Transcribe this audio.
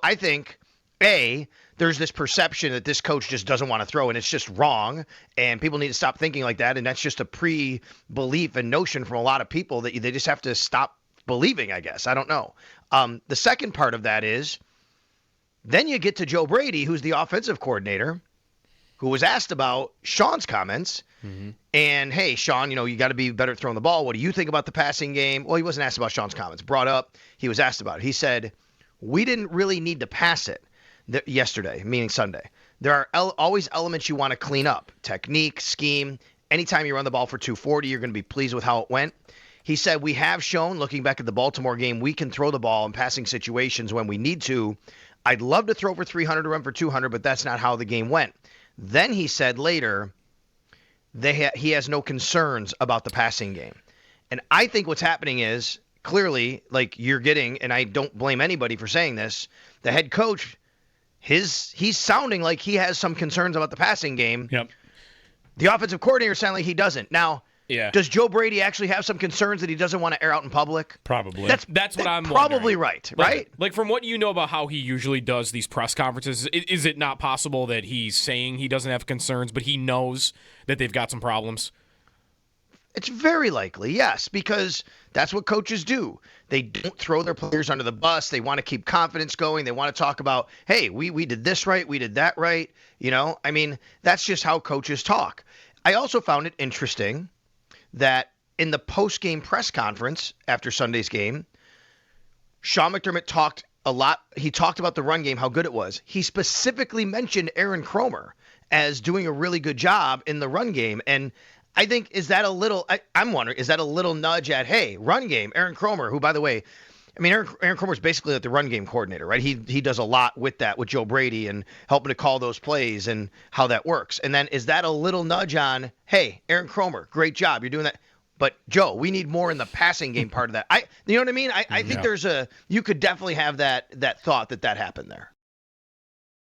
I think, there's this perception that this coach just doesn't want to throw, and it's just wrong, and people need to stop thinking like that, and that's just a pre-belief and notion from a lot of people that they just have to stop believing, I guess. I don't know. The second part of that is then you get to Joe Brady, who's the offensive coordinator, who was asked about Sean's comments. Mm-hmm. And, hey, Sean, you got to be better at throwing the ball. What do you think about the passing game? Well, he wasn't asked about Sean's comments. Brought up, he was asked about it. He said, we didn't really need to pass it yesterday, meaning Sunday. There are always elements you want to clean up. Technique, scheme. Anytime you run the ball for 240, you're going to be pleased with how it went. He said, we have shown, looking back at the Baltimore game, we can throw the ball in passing situations when we need to. I'd love to throw for 300 or run for 200, but that's not how the game went. Then he said later, he has no concerns about the passing game. And I think what's happening is, clearly, like you're getting, and I don't blame anybody for saying this, the head coach, he's sounding like he has some concerns about the passing game. Yep. The offensive coordinator sounding like he doesn't. Now, does Joe Brady actually have some concerns that he doesn't want to air out in public? Probably. That's what I'm probably wondering. right? Like from what you know about how he usually does these press conferences, is it not possible that he's saying he doesn't have concerns, but he knows that they've got some problems? It's very likely, yes, because that's what coaches do. They don't throw their players under the bus. They want to keep confidence going. They want to talk about, hey, we did this right, we did that right. I mean, that's just how coaches talk. I also found it interesting that in the post-game press conference after Sunday's game, Sean McDermott talked a lot. He talked about the run game, how good it was. He specifically mentioned Aaron Cromer as doing a really good job in the run game. And I think, I'm wondering, is that a little nudge at, hey, run game, Aaron Cromer, who, by the way, I mean, Aaron Cromer is basically like the run game coordinator, right? He does a lot with that, with Joe Brady and helping to call those plays and how that works. And then is that a little nudge on, hey, Aaron Cromer, great job, you're doing that. But, Joe, we need more in the passing game part of that. You know what I mean? I think you could definitely have that thought that happened there.